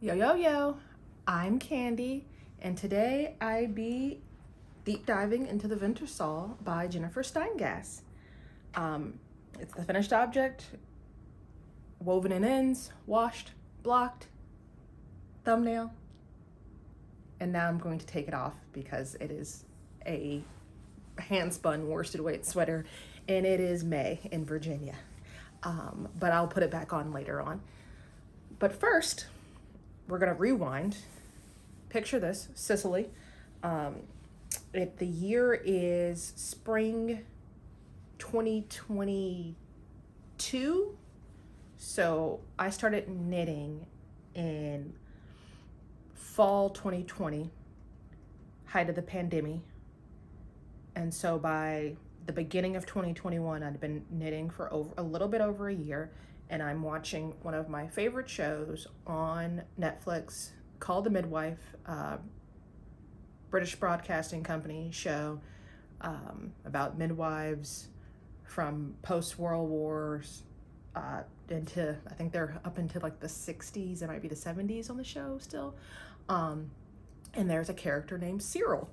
Yo, yo, yo, I'm Candy, and today I be deep diving into the Vintersol by Jennifer Steingass. It's the finished object, woven in ends, washed, blocked, thumbnail, and now I'm going to take it off because it is a hand-spun worsted weight sweater, and it is May in Virginia. But I'll put it back on later on. But first, we're gonna rewind. Picture this, Sicily. The year is spring 2022. So I started knitting in fall 2020, height of the pandemic. And so by the beginning of 2021, I'd been knitting for a little bit over a year, and I'm watching one of my favorite shows on Netflix called The Midwife, British Broadcasting Company show about midwives from post-World Wars into, I think they're up into like the 60s, it might be the 70s on the show still. And there's a character named Cyril,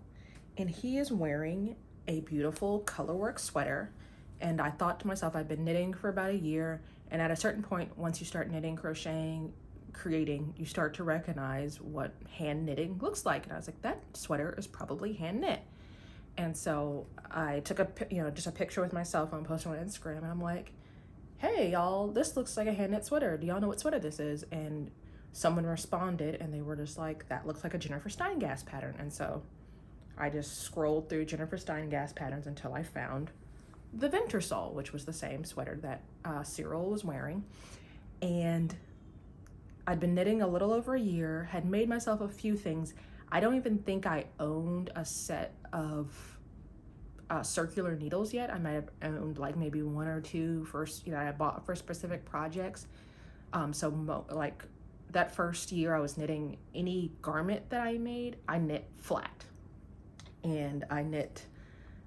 and he is wearing a beautiful colorwork sweater. And I thought to myself, I've been knitting for about a year, and at a certain point, once you start knitting, crocheting, creating, you start to recognize what hand knitting looks like. And I was like, that sweater is probably hand knit. And so I took just a picture with my cell phone, posted on Instagram, and I'm like, hey y'all, this looks like a hand knit sweater. Do y'all know what sweater this is? And someone responded, and they were just like, that looks like a Jennifer Steingass pattern. And so I just scrolled through Jennifer Steingass patterns until I found the Vintersol, which was the same sweater that Cyril was wearing. And I'd been knitting a little over a year, had made myself a few things. I don't even think I owned a set of circular needles yet. I might have owned like maybe one or two I bought for specific projects. Like that first year I was knitting any garment that I made, I knit flat. And I knit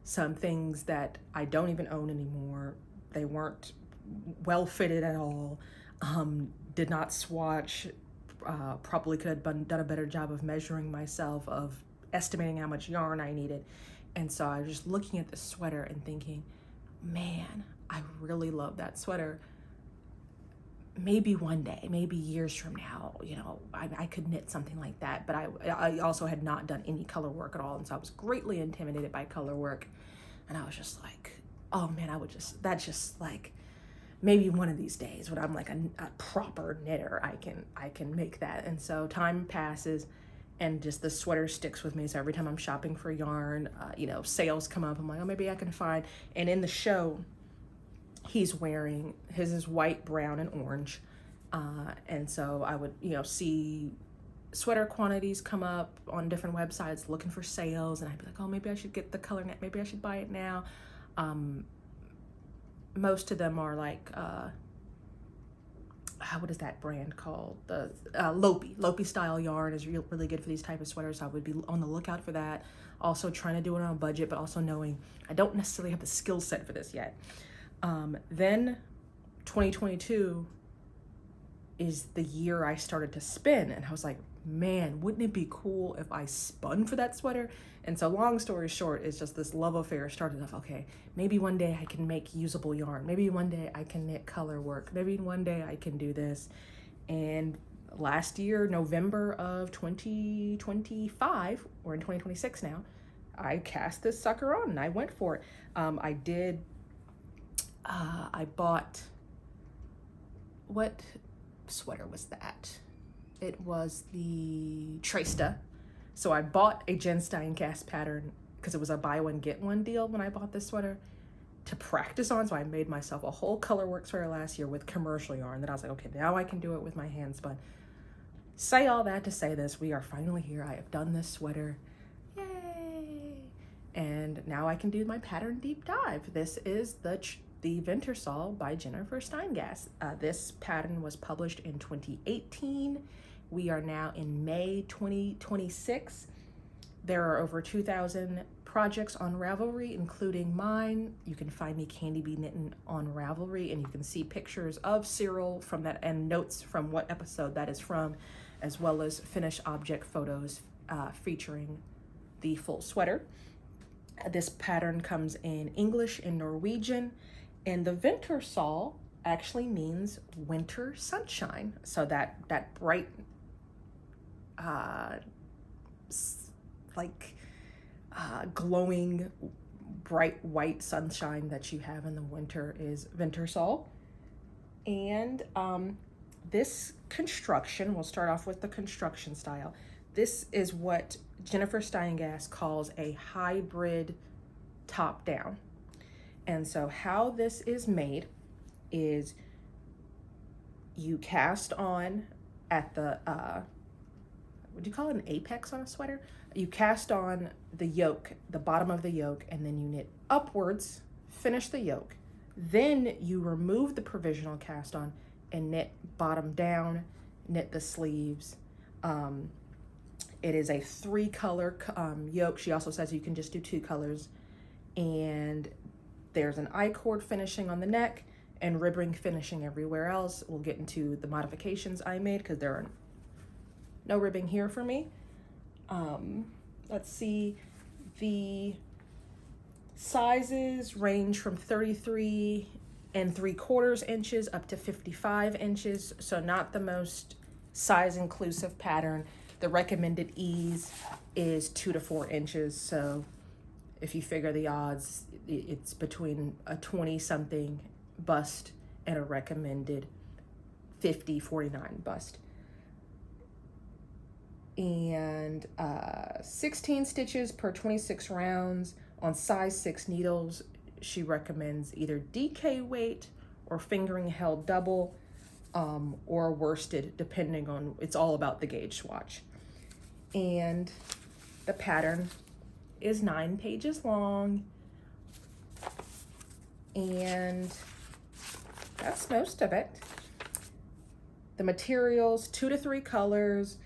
some things that I don't even own anymore. They weren't well fitted at all. Did not swatch. Probably could have done a better job of measuring myself, of estimating how much yarn I needed. And so I was just looking at this sweater and thinking, man, I really love that sweater. Maybe one day, maybe years from now, I could knit something like that. But I also had not done any color work at all. And so I was greatly intimidated by color work. And I was just like, oh man, that's just like, maybe one of these days when I'm like a proper knitter, I can make that. And so time passes, and just the sweater sticks with me. So every time I'm shopping for yarn, sales come up, I'm like, oh, maybe I can find. And in the show, he's wearing, his is white, brown, and orange. And so I would, see sweater quantities come up on different websites looking for sales, and I'd be like, oh, maybe I should get the color net, maybe I should buy it now. Most of them are like, what is that brand called? The Lopi style yarn is really good for these type of sweaters. So I would be on the lookout for that. Also trying to do it on a budget, but also knowing I don't necessarily have the skill set for this yet. Then 2022 is the year I started to spin, and I was like, man, wouldn't it be cool if I spun for that sweater? And so long story short, it's just this love affair started off, okay, maybe one day I can make usable yarn. Maybe one day I can knit color work. Maybe one day I can do this. And last year, November of 2025, we're in 2026 now, I cast this sucker on and I went for it. I bought, what sweater was that? It was the Trista. So I bought a Jen Steingass pattern because it was a buy one get one deal when I bought this sweater to practice on. So I made myself a whole colorwork sweater last year with commercial yarn that I was like, okay, now I can do it with my hands. But say all that to say this, we are finally here. I have done this sweater. Yay! And now I can do my pattern deep dive. This is the Vintersol by Jennifer Steingass. This pattern was published in 2018. We are now in May 2026. There are over 2,000 projects on Ravelry, including mine. You can find me candibknittin on Ravelry, and you can see pictures of Cyril from that and notes from what episode that is from. as well as finished object photos featuring the full sweater. This pattern comes in English and Norwegian, and the Vintersol actually means winter sunshine. So that bright, glowing, bright white sunshine that you have in the winter is Vintersol. And this construction, we'll start off with the construction style. This is what Jennifer Steingass calls a hybrid top down. And so how this is made is you cast on at the, what do you call it, an apex on a sweater? You cast on the yoke, the bottom of the yoke, and then you knit upwards, finish the yoke. Then you remove the provisional cast on and knit bottom down, knit the sleeves. It is a 3-color yoke. She also says you can just do 2 colors. And there's an I-cord finishing on the neck and ribbing finishing everywhere else. We'll get into the modifications I made because there are no ribbing here for me. Let's see, the sizes range from 33 3/4 inches up to 55 inches. So not the most size inclusive pattern. The recommended ease is 2 to 4 inches. So if you figure the odds, it's between a 20 something bust and a recommended 50-49 bust. And 16 stitches per 26 rounds on size 6 needles. She recommends either DK weight or fingering held double, or worsted, depending on, it's all about the gauge swatch. And the pattern is 9 pages long, and that's most of it. The materials, 2 to 3 colors,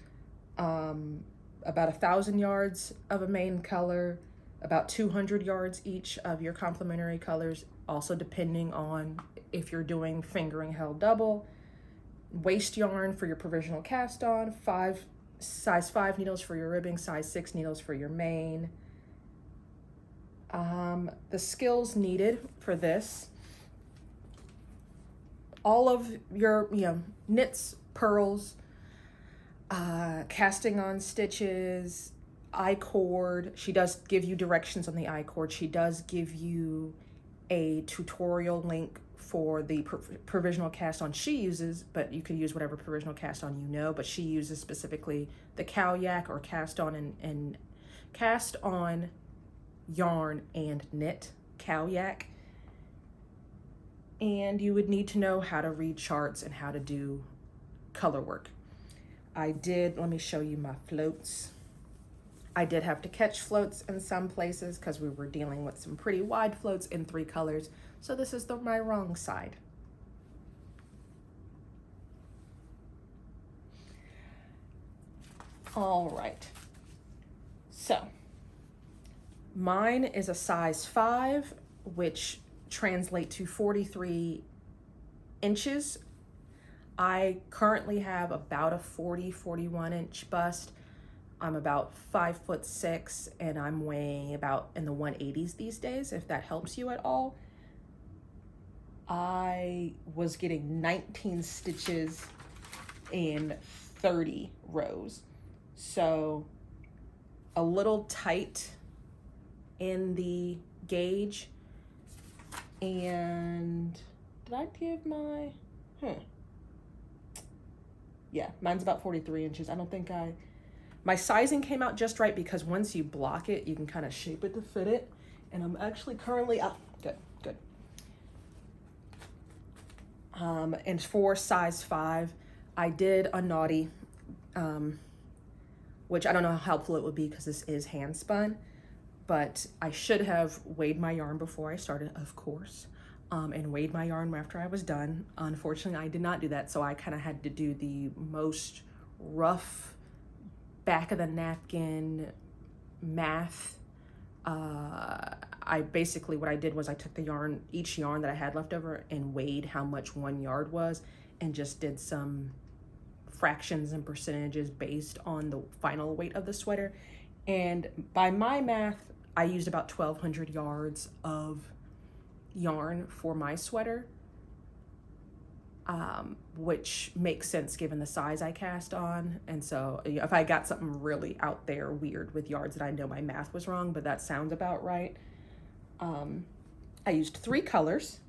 about 1,000 yards of a main color, about 200 yards each of your complementary colors, also depending on if you're doing fingering held double. Waste yarn for your provisional cast on, size 5 needles for your ribbing, size 6 needles for your main. The skills needed for this: all of your knits, purls, casting on stitches, I-cord. She does give you directions on the I-cord. She does give you a tutorial link for the provisional cast on she uses, but you could use whatever provisional cast on but she uses specifically the cow-yak or cast on and cast on yarn and knit cow-yak. And you would need to know how to read charts and how to do color work. Let me show you my floats. I did have to catch floats in some places because we were dealing with some pretty wide floats in 3 colors. So this is my wrong side. All right. So mine is a size 5, which translates to 43 inches. I currently have about a 40-41 inch bust. I'm about 5'6", and I'm weighing about in the 180s these days, if that helps you at all. I was getting 19 stitches in 30 rows. So a little tight in the gauge. And did I give my, yeah, mine's about 43 inches. I don't think my sizing came out just right because once you block it, you can kind of shape it to fit it. And I'm actually currently, good. And for size 5, I did a naughty, which I don't know how helpful it would be because this is hand spun, but I should have weighed my yarn before I started, of course, and weighed my yarn after I was done. Unfortunately, I did not do that, so I kind of had to do the most rough back of the napkin math. What I did was I took each yarn that I had left over and weighed how much 1 yard was, and just did some fractions and percentages based on the final weight of the sweater. And by my math, I used about 1,200 yards of yarn for my sweater, which makes sense given the size I cast on. And so if I got something really out there weird with yards, that I know my math was wrong, but that sounds about right. I used 3 colors,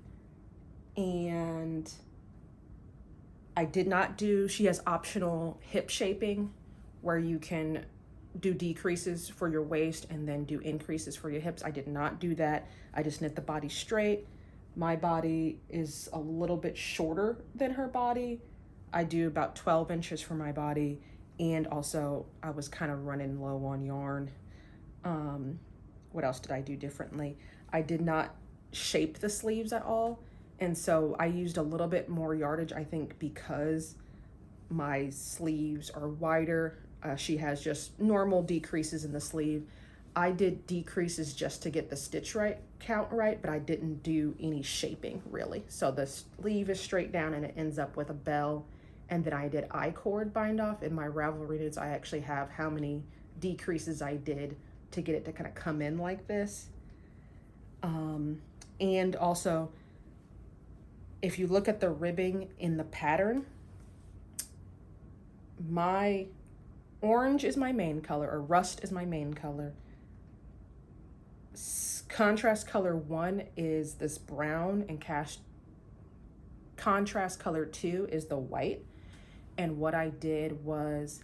and I did not do, she has optional hip shaping where you can do decreases for your waist and then do increases for your hips. I did not do that. I just knit the body straight. My body is a little bit shorter than her body. I do about 12 inches for my body, and also I was kind of running low on yarn. What else did I do differently? I did not shape the sleeves at all, and so I used a little bit more yardage, I think, because my sleeves are wider. She has just normal decreases in the sleeve. I did decreases just to get the stitch count right, but I didn't do any shaping really. So the sleeve is straight down and it ends up with a bell. And then I did I-cord bind off. In my Ravelry knits, I actually have how many decreases I did to get it to kind of come in like this. And also, if you look at the ribbing in the pattern, my orange is my main color, or rust is my main color. Contrast color 1 is this brown, and contrast color 2 is the white. And what I did was,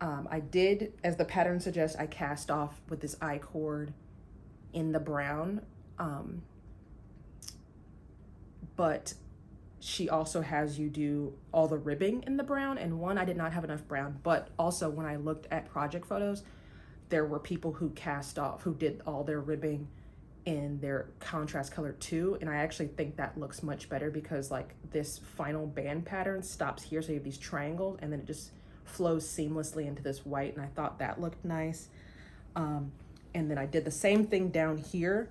I did, as the pattern suggests, I cast off with this I-cord in the brown. But she also has you do all the ribbing in the brown, and one, I did not have enough brown, but also when I looked at project photos, there were people who who did all their ribbing in their contrast color 2, and I actually think that looks much better because like this final band pattern stops here, so you have these triangles, and then it just flows seamlessly into this white, and I thought that looked nice. And then I did the same thing down here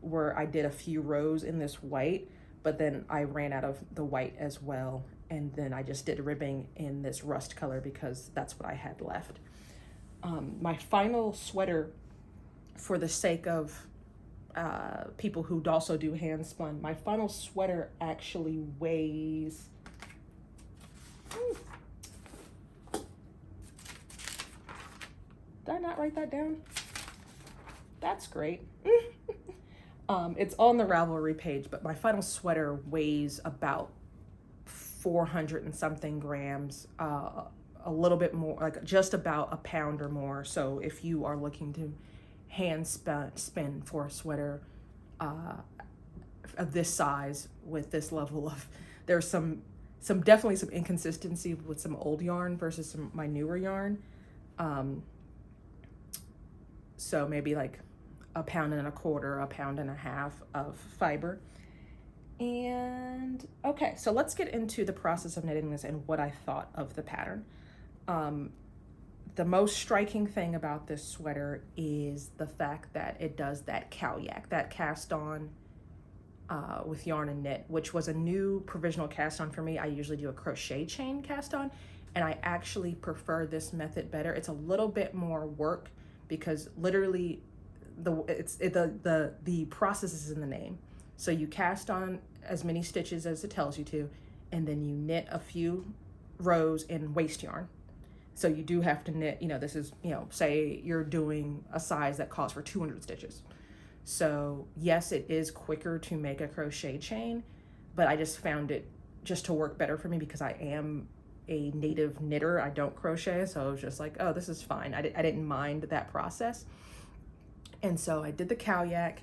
where I did a few rows in this white, but then I ran out of the white as well, and then I just did ribbing in this rust color because that's what I had left. My final sweater, for the sake of people who also do hand spun, my final sweater actually weighs, did I not write that down? That's great. It's on the Ravelry page, but my final sweater weighs about 400 and something grams, a little bit more, like just about a pound or more. So if you are looking to hand spin for a sweater of this size with this level of, there's definitely some inconsistency with some old yarn versus my newer yarn. So maybe like a pound and a quarter, a pound and a half of fiber. And okay, so let's get into the process of knitting this and what I thought of the pattern. The most striking thing about this sweater is the fact that it does that cowyak, that cast on with yarn and knit, which was a new provisional cast on for me. I usually do a crochet chain cast on, and I actually prefer this method better. It's a little bit more work because literally the process is in the name. So you cast on as many stitches as it tells you to, and then you knit a few rows in waste yarn. So you do have to knit, this is, say you're doing a size that calls for 200 stitches. So yes, it is quicker to make a crochet chain, but I just found it just to work better for me because I am a native knitter. I don't crochet, so I was just like, oh, this is fine. I didn't mind that process. And so I did the cowyak,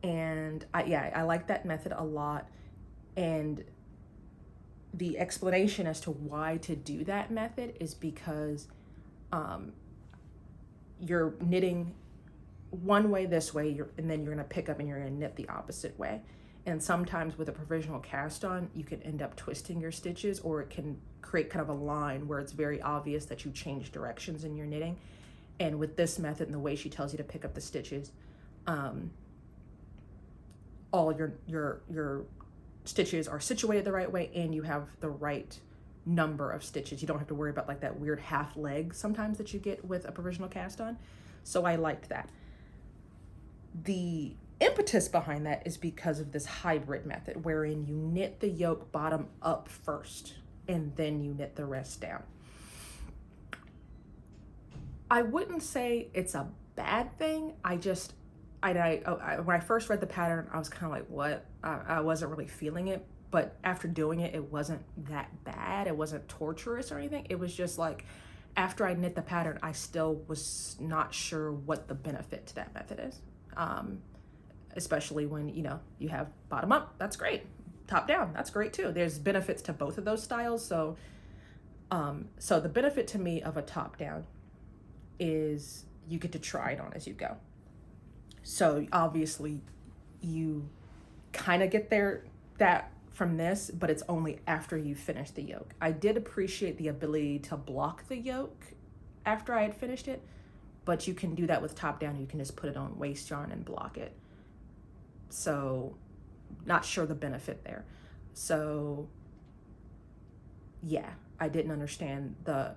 and I like that method a lot. And the explanation as to why to do that method is because you're knitting one way this way, and then you're going to pick up and you're going to knit the opposite way. And sometimes with a provisional cast on, you can end up twisting your stitches, or it can create kind of a line where it's very obvious that you change directions in your knitting. And with this method and the way she tells you to pick up the stitches, all your stitches are situated the right way, and you have the right number of stitches. You don't have to worry about like that weird half leg sometimes that you get with a provisional cast on. So I liked that. The impetus behind that is because of this hybrid method wherein you knit the yoke bottom up first and then you knit the rest down. I wouldn't say it's a bad thing. When I first read the pattern, I was kind of like, what? I wasn't really feeling it. But after doing it, it wasn't that bad. It wasn't torturous or anything. It was just like, after I knit the pattern, I still was not sure what the benefit to that method is. Especially when, you know, you have bottom up, that's great. Top down, that's great too. There's benefits to both of those styles. So the benefit to me of a top down is you get to try it on as you go. So obviously you kind of get that from this, but it's only after you finish the yoke. I did appreciate the ability to block the yoke after I had finished it, but you can do that with top down. You can just put it on waste yarn and block it. So not sure the benefit there. So yeah, I didn't understand the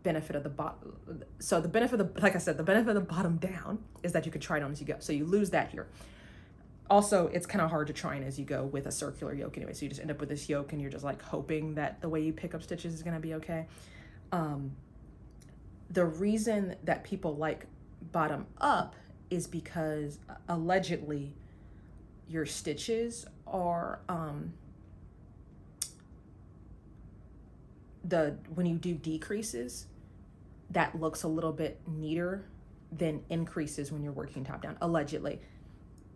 benefit of the bottom. So the benefit of like I said, the benefit of the bottom down is that you could try it on as you go. So you lose that here. Also, it's kind of hard to try it as you go with a circular yoke anyway. So you just end up with this yoke and you're just like hoping that the way you pick up stitches is going to be okay. The reason that people like bottom up is because allegedly your stitches are when you do decreases, that looks a little bit neater than increases when you're working top down, allegedly.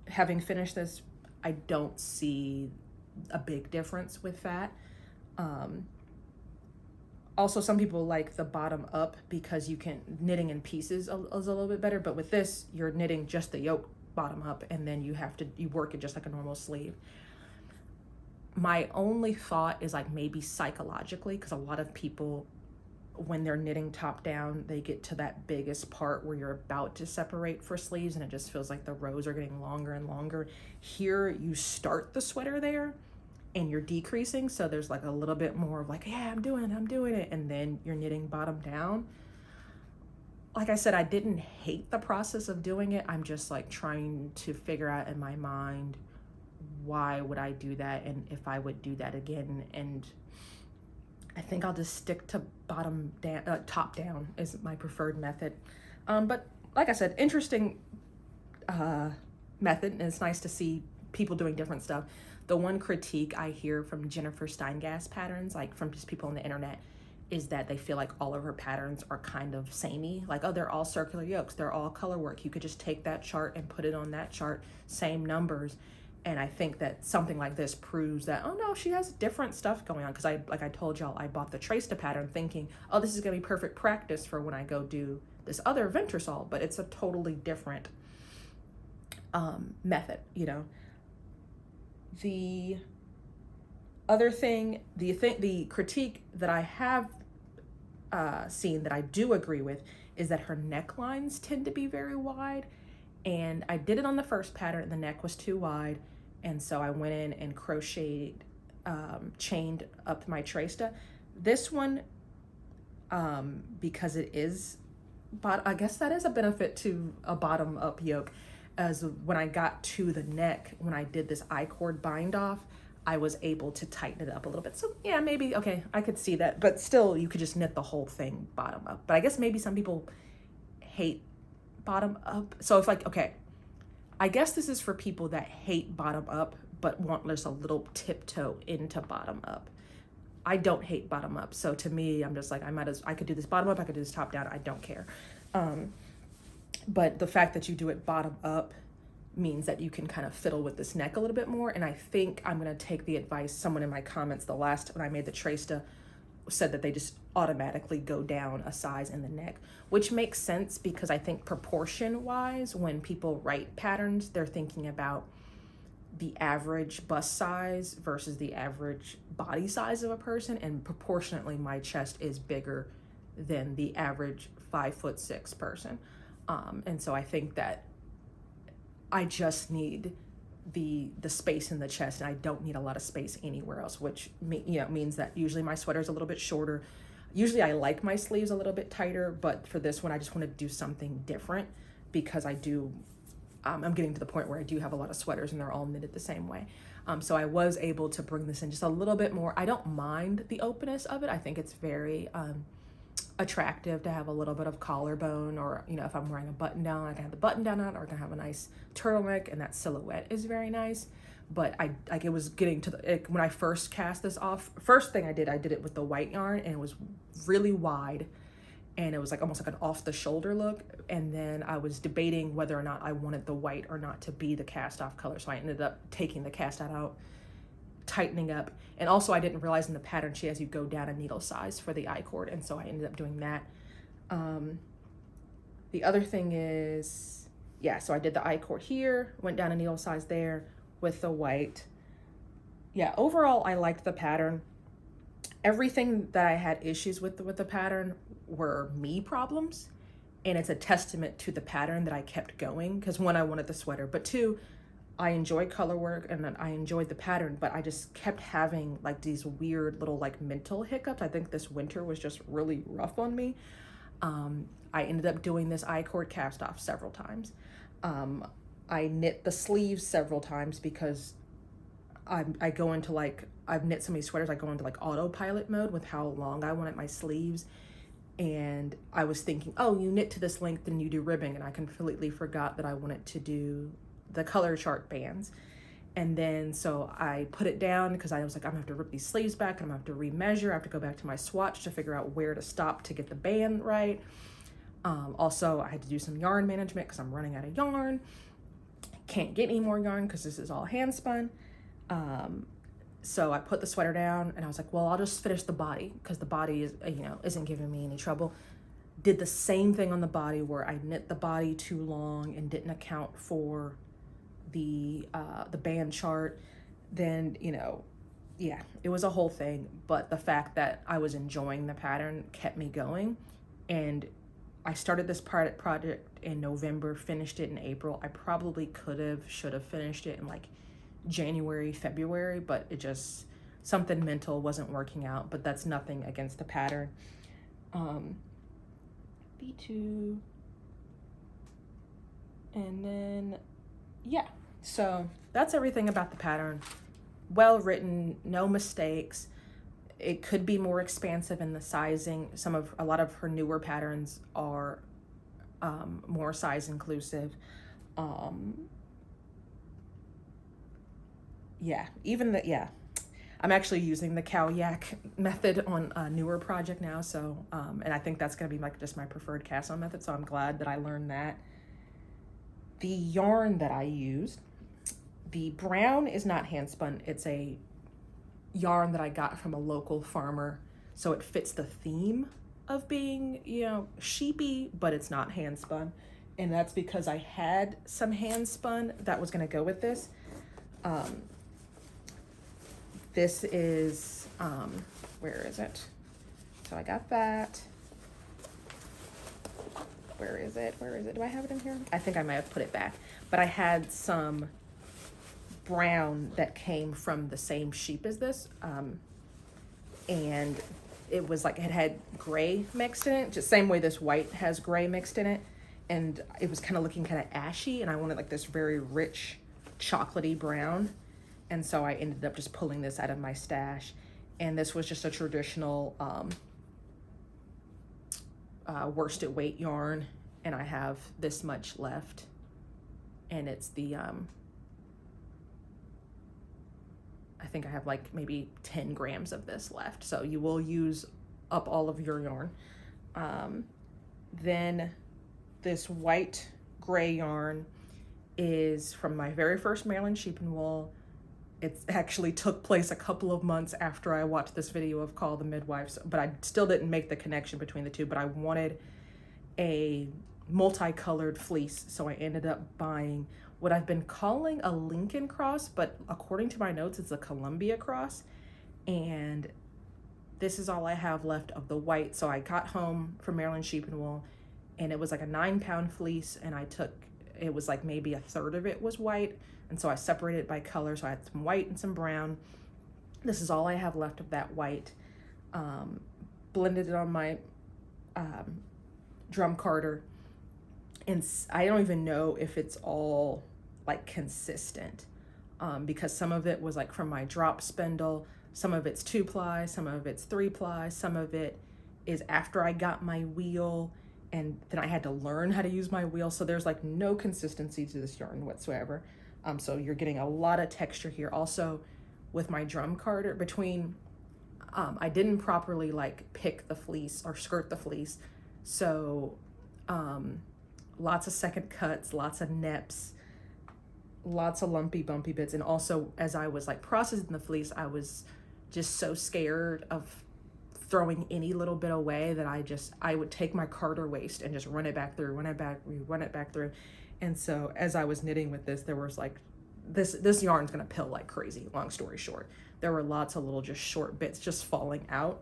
Having finished this, I don't see a big difference with that. Also, some people like the bottom up because you can knitting in pieces is a little bit better, but with this, you're knitting just the yoke bottom up and then you work it just like a normal sleeve. My only thought is like maybe psychologically, because a lot of people, when they're knitting top down, they get to that biggest part where you're about to separate for sleeves and it just feels like the rows are getting longer and longer. Here, you start the sweater there and you're decreasing, so there's like a little bit more of like, yeah, I'm doing it, and then you're knitting bottom down. Like I said, I didn't hate the process of doing it. I'm just like trying to figure out in my mind, why would I do that and if I would do that again. And I think I'll just stick to top down is my preferred method. But like I said, interesting method, and it's nice to see people doing different stuff. The one critique I hear from Jennifer Steingass patterns, like from just people on the internet, is that they feel like all of her patterns are kind of samey. Like, oh, they're all circular yokes, they're all color work. You could just take that chart and put it on that chart, same numbers. And I think that something like this proves that, oh no, she has different stuff going on. Because like I told y'all, I bought the Traced pattern thinking, oh, this is gonna be perfect practice for when I go do this other Vintersol, but it's a totally different method, you know. The other thing, the critique that I have seen that I do agree with is that her necklines tend to be very wide. And I did it on the first pattern and the neck was too wide. And so I went in and crocheted, chained up my Traced. This one, because it is, I guess that is a benefit to a bottom up yoke, as when I got to the neck, when I did this I-cord bind off, I was able to tighten it up a little bit. So yeah, maybe, okay, I could see that, but still you could just knit the whole thing bottom up. But I guess maybe some people hate bottom up. So if like, okay, I guess this is for people that hate bottom up, but want just a little tiptoe into bottom up. I don't hate bottom up. So to me, I'm just like, I could do this bottom up, I could do this top down, I don't care. But the fact that you do it bottom up means that you can kind of fiddle with this neck a little bit more. And I think I'm going to take the advice, someone in my comments, when I made the Traced, said that they just automatically go down a size in the neck, which makes sense because I think proportion wise, when people write patterns, they're thinking about the average bust size versus the average body size of a person. And proportionately, my chest is bigger than the average 5'6" person. And so I think that I just need the space in the chest, and I don't need a lot of space anywhere else, which means that usually my sweater is a little bit shorter. Usually I like my sleeves a little bit tighter, but for this one I just want to do something different because I do I'm getting to the point where I do have a lot of sweaters and they're all knitted the same way. So I was able to bring this in just a little bit more. I don't mind the openness of it. I think it's very attractive to have a little bit of collarbone, or, you know, if I'm wearing a button down, I can have the button down on, or I can have a nice turtleneck, and that silhouette is very nice. But it was getting to when I first cast this off, first thing I did it with the white yarn, and it was really wide, and it was like almost like an off the shoulder look. And then I was debating whether or not I wanted the white or not to be the cast off color. So I ended up taking the cast out, tightening up. And also I didn't realize in the pattern she has you go down a needle size for the I-cord. And so I ended up doing that. The other thing is, yeah, so I did the I-cord here, went down a needle size there with the white. Yeah, overall I liked the pattern. Everything that I had issues with the pattern were me problems, and it's a testament to the pattern that I kept going, because one, I wanted the sweater, but two, I enjoy color work and I enjoyed the pattern, but I just kept having like these weird little like mental hiccups. I think this winter was just really rough on me. I ended up doing this I-cord cast off several times. I knit the sleeves several times because I go into like, I've knit so many sweaters, I go into like autopilot mode with how long I wanted my sleeves. And I was thinking, oh, you knit to this length and you do ribbing, and I completely forgot that I wanted to do the color chart bands. And then so I put it down because I was like, I'm gonna have to rip these sleeves back, and I'm gonna have to remeasure. I have to go back to my swatch to figure out where to stop to get the band right. Also, I had to do some yarn management because I'm running out of yarn. Can't get any more yarn because this is all hand spun. So I put the sweater down and I was like, well, I'll just finish the body because the body is, isn't giving me any trouble. Did the same thing on the body where I knit the body too long and didn't account for the band chart. Then, yeah, it was a whole thing. But the fact that I was enjoying the pattern kept me going. And I started this project in November, finished it in April. I probably should have finished it in like January, February, but it just, something mental wasn't working out. But that's nothing against the pattern. B2, and then yeah, so that's everything about the pattern. Well written, no mistakes. It could be more expansive in the sizing. A lot of her newer patterns are more size inclusive. I'm actually using the cow yak method on a newer project now. So, and I think that's gonna be like just my preferred cast on method. So I'm glad that I learned that. The yarn that I used, the brown is not hand spun. It's a yarn that I got from a local farmer. So it fits the theme of being, sheepy, but it's not hand spun. And that's because I had some hand spun that was gonna go with this. This is, where is it? So I got that. Where is it? Do I have it in here? I think I might have put it back. But I had some brown that came from the same sheep as this. And it was like, it had gray mixed in it, just same way this white has gray mixed in it. And it was kind of looking kind of ashy, and I wanted like this very rich chocolatey brown. And so I ended up just pulling this out of my stash. And this was just a traditional worsted weight yarn. And I have this much left. And it's the, I think I have like maybe 10 grams of this left. So you will use up all of your yarn. Then this white gray yarn is from my very first Maryland sheep and wool. It actually took place a couple of months after I watched this video of Call the Midwives, but I still didn't make the connection between the two, but I wanted a multicolored fleece. So I ended up buying what I've been calling a Lincoln cross, but according to my notes, it's a Columbia cross. And this is all I have left of the white. So I got home from Maryland Sheep and Wool, and it was like a 9-pound fleece, and I took it was like maybe a third of it was white. And so I separated it by color. So I had some white and some brown. This is all I have left of that white. Blended it on my drum carder. And I don't even know if it's all like consistent, because some of it was like from my drop spindle, some of it's 2-ply, some of it's 3-ply, some of it is after I got my wheel and then I had to learn how to use my wheel. So there's like no consistency to this yarn whatsoever. So you're getting a lot of texture here. Also with my drum carder, between I didn't properly like pick the fleece or skirt the fleece. So lots of second cuts, lots of neps, lots of lumpy bumpy bits. And also as I was like processing the fleece, I was just so scared of throwing any little bit away that I would take my carder waste and just run it back through, run it back through. And so as I was knitting with this, there was like, this yarn's gonna pill like crazy, long story short. There were lots of little just short bits just falling out.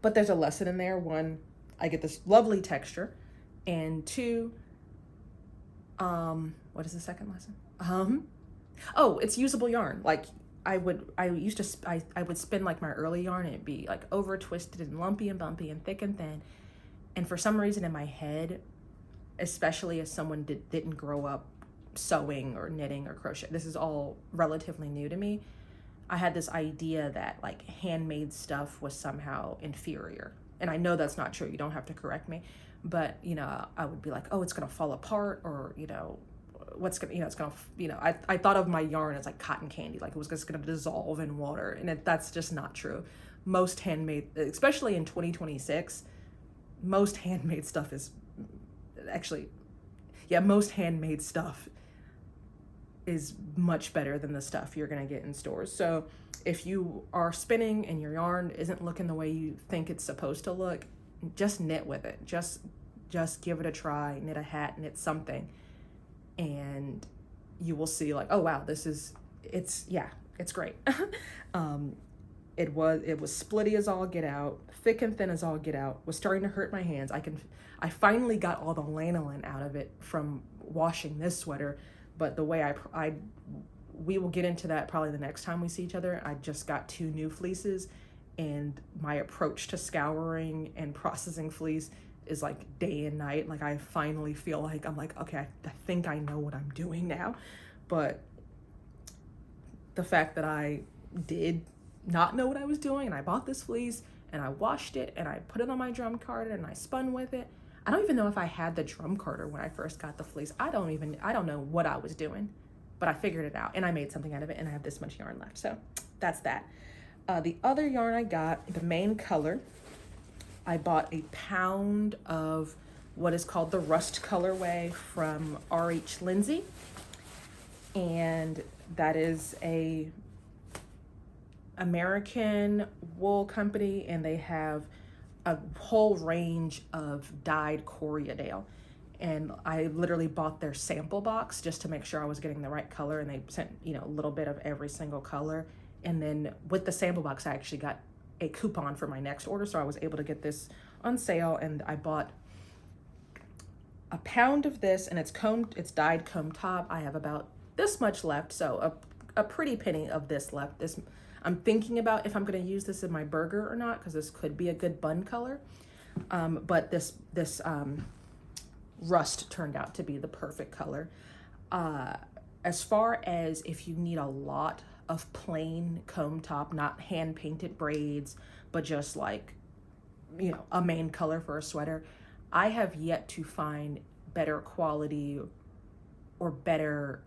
But there's a lesson in there. One, I get this lovely texture. And two, what is the second lesson? Oh, it's usable yarn. Like I would spin like my early yarn and it'd be like over twisted and lumpy and bumpy and thick and thin. And for some reason in my head, especially as someone didn't grow up sewing or knitting or crochet, this is all relatively new to me. I had this idea that like handmade stuff was somehow inferior. And I know that's not true. You don't have to correct me. But, you know, I would be like, oh, it's going to fall apart, or, you know, what's going to, you know, it's going to, you know, I thought of my yarn as like cotton candy, like it was just going to dissolve in water. And that's just not true. Most handmade, especially in 2026, most handmade stuff is actually, yeah, most handmade stuff is much better than the stuff you're going to get in stores. So if you are spinning and your yarn isn't looking the way you think it's supposed to look, just knit with it. Just give it a try, knit a hat, knit something. And you will see like, oh wow, it's great. It was splitty as all get out, thick and thin as all get out, was starting to hurt my hands. I finally got all the lanolin out of it from washing this sweater, but the way we will get into that probably the next time we see each other. I just got 2 new fleeces, and my approach to scouring and processing fleece is like day and night. Like I finally feel like, I'm like, okay, I think I know what I'm doing now. But the fact that I did not know what I was doing, and I bought this fleece and I washed it and I put it on my drum carder and I spun with it. I don't even know if I had the drum carder when I first got the fleece. I don't know what I was doing, but I figured it out and I made something out of it, and I have this much yarn left. So that's that. The other yarn I got, the main color, I bought a pound of what is called the Rust colorway from RH Lindsay. And that is a American wool company, and they have a whole range of dyed Corriedale. And I literally bought their sample box just to make sure I was getting the right color, and they sent, you know, a little bit of every single color. And then with the sample box, I actually got a coupon for my next order, so I was able to get this on sale. And I bought a pound of this, and it's dyed comb top. I have about this much left, so a pretty penny of this left. This, I'm thinking about if I'm going to use this in my burger or not, because this could be a good bun color. But this Rust turned out to be the perfect color. As far as if you need a lot of plain comb top, not hand painted braids, but just like, you know, a main color for a sweater, I have yet to find better quality or better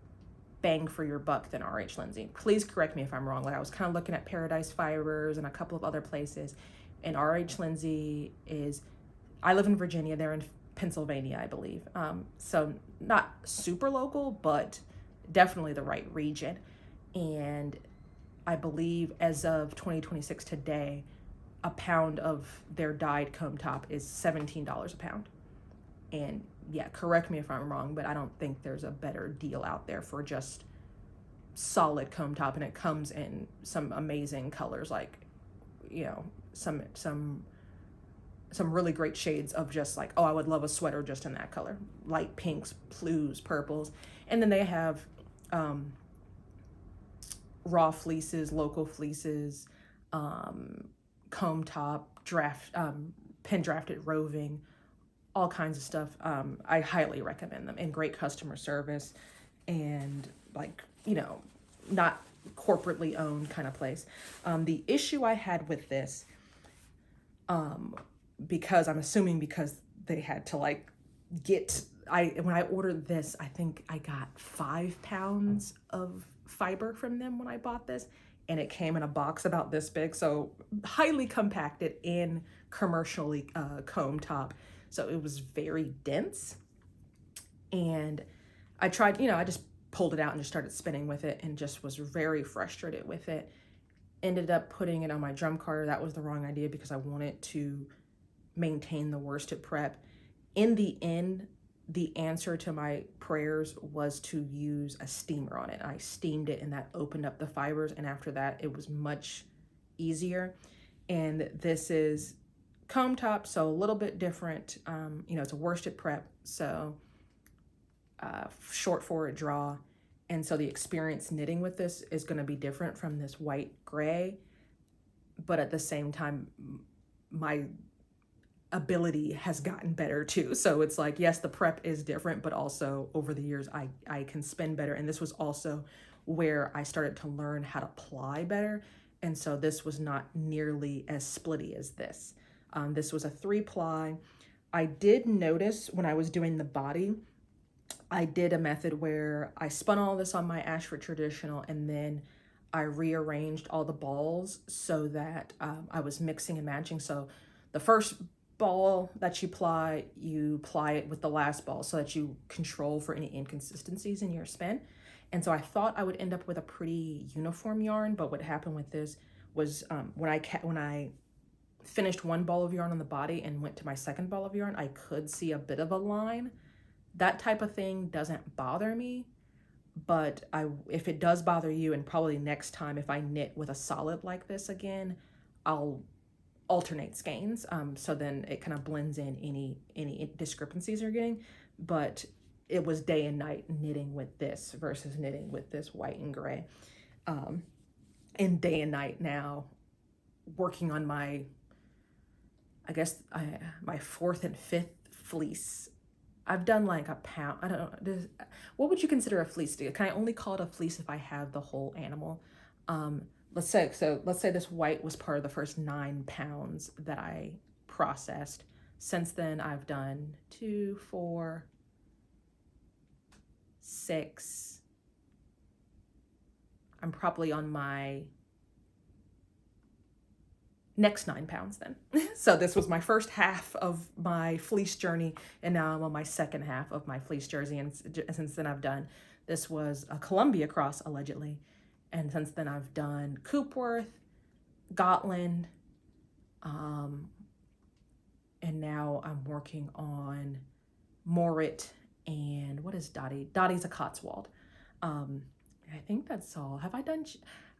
bang for your buck than RH Lindsay. Please correct me if I'm wrong. Like I was kind of looking at Paradise Fibers and a couple of other places, and RH Lindsay is, I live in Virginia, they're in Pennsylvania, I believe. So not super local, but definitely the right region. And I believe as of 2026 today, a pound of their dyed comb top is $17 a pound. And yeah, correct me if I'm wrong, but I don't think there's a better deal out there for just solid comb top. And it comes in some amazing colors, like, you know, some some really great shades of just like, oh, I would love a sweater just in that color. Light pinks, blues, purples. And then they have raw fleeces, local fleeces, comb top, pen drafted roving, all kinds of stuff. I highly recommend them, and great customer service, and like, you know, not corporately owned kind of place. The issue I had with this, because I'm assuming because they had to like when I ordered this, I think I got 5 pounds of fiber from them when I bought this, and it came in a box about this big, so highly compacted and commercially comb top, so it was very dense. And I tried, I just pulled it out and just started spinning with it, and just was very frustrated with it. Ended up putting it on my drum carder. That was the wrong idea because I wanted to maintain the worsted prep. In the end, the answer to my prayers was to use a steamer on it. I steamed it, and that opened up the fibers, and after that it was much easier. And this is comb top, so a little bit different. It's a worsted prep, so short forward draw, and so the experience knitting with this is going to be different from this white gray, but at the same time my ability has gotten better too. So it's like, yes, the prep is different, but also over the years I can spin better. And this was also where I started to learn how to ply better. And so this was not nearly as splitty as this. This was a 3-ply. I did notice when I was doing the body, I did a method where I spun all this on my Ashford Traditional, and then I rearranged all the balls so that I was mixing and matching. So the first ball that you ply it with the last ball so that you control for any inconsistencies in your spin. And so I thought I would end up with a pretty uniform yarn, but what happened with this was when I finished one ball of yarn on the body and went to my second ball of yarn, I could see a bit of a line. That type of thing doesn't bother me, but if it does bother you, and probably next time if I knit with a solid like this again, I'll alternate skeins, so then it kind of blends in any discrepancies you're getting. But it was day and night knitting with this versus knitting with this white and gray, and day and night now working on my, I guess my 4th and 5th fleece. I've done like a pound. I don't know. What would you consider a fleece? Can I only call it a fleece if I have the whole animal? Let's say this white was part of the first 9 pounds that I processed. Since then, I've done 2, 4, 6. I'm probably on my next 9 pounds then. So this was my first half of my fleece journey, and now I'm on my second half of my fleece jersey. And since then this was a Columbia cross allegedly. And since then I've done Coopworth, Gotland, and now I'm working on Morit, and what is Dottie? Dottie's a Cotswold. I think that's all. Have I done?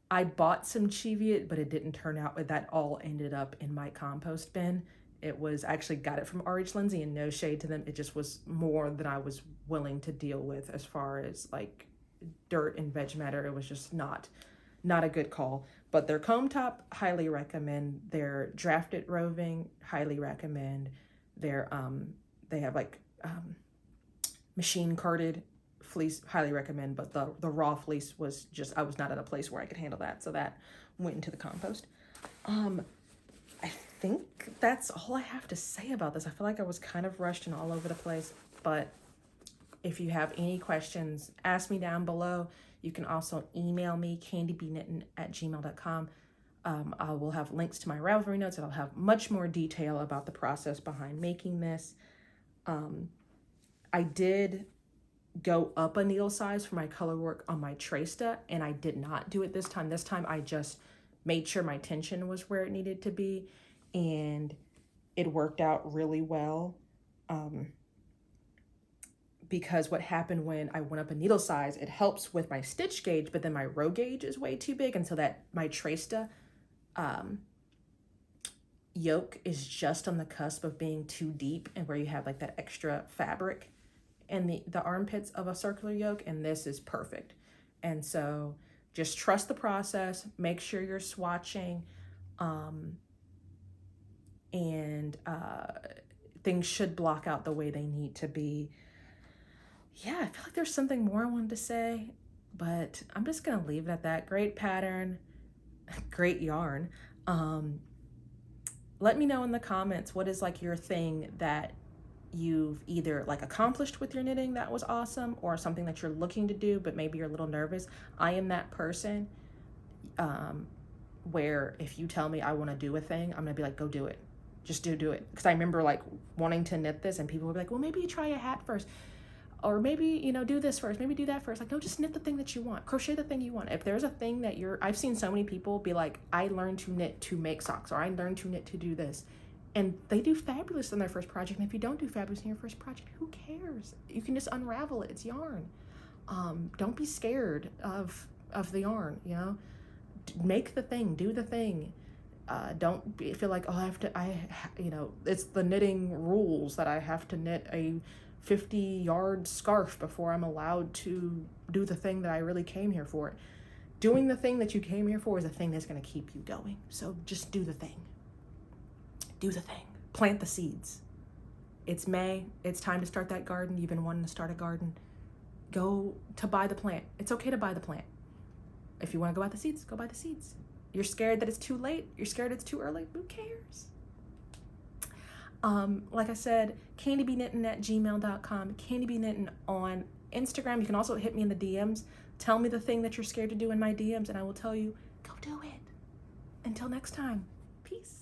I bought some Cheviot, but it didn't turn out. That all ended up in my compost bin. I actually got it from RH Lindsay, and no shade to them. It just was more than I was willing to deal with as far as like dirt and veg matter. It was just not a good call. But their comb top, highly recommend. Their drafted roving, highly recommend. Their they have like machine carded fleece, highly recommend. But the raw fleece was just, I was not at a place where I could handle that, so that went into the compost. I think that's all I have to say about this. I feel like I was kind of rushed and all over the place, but if you have any questions, ask me down below. You can also email me, candibknittin@gmail.com. I will have links to my Ravelry notes, and I'll have much more detail about the process behind making this. I did go up a needle size for my color work on my Tresta, and I did not do it this time. This time I just made sure my tension was where it needed to be, and it worked out really well. Because what happened when I went up a needle size, it helps with my stitch gauge, but then my row gauge is way too big, and so that my Tresta yoke is just on the cusp of being too deep and where you have like that extra fabric in the armpits of a circular yoke, and this is perfect. And so just trust the process, make sure you're swatching, and things should block out the way they need to be. Yeah, I feel like there's something more I wanted to say, but I'm just gonna leave it at that. Great pattern, great yarn. Let me know in the comments what is like your thing that you've either like accomplished with your knitting that was awesome, or something that you're looking to do but maybe you're a little nervous. I am that person where if you tell me I want to do a thing, I'm gonna be like, go do it. Just do it. Because I remember like wanting to knit this and people would be like, well, maybe you try a hat first, or maybe, you know, do this first, maybe do that first. Like, no, just knit the thing that you want, crochet the thing you want. If there's a thing that I've seen so many people be like, I learned to knit to make socks, or I learned to knit to do this, and they do fabulous in their first project. And if you don't do fabulous in your first project, who cares? You can just unravel it. It's yarn. Don't be scared of the yarn, you know. Make the thing, do the thing. Don't feel like, oh, you know, it's the knitting rules that I have to knit a 50-yard scarf before I'm allowed to do the thing that I really came here for. Doing the thing that you came here for is the thing that's going to keep you going. So just do the thing. Do the thing. Plant the seeds. It's May. It's time to start that garden. You've been wanting to start a garden. Go to buy the plant. It's okay to buy the plant. If you want to go buy the seeds, go buy the seeds. You're scared that it's too late. You're scared it's too early. Who cares? Like I said, candibknittin@gmail.com, candibknittin on Instagram. You can also hit me in the DMs. Tell me the thing that you're scared to do in my DMs, and I will tell you, go do it. Until next time, peace.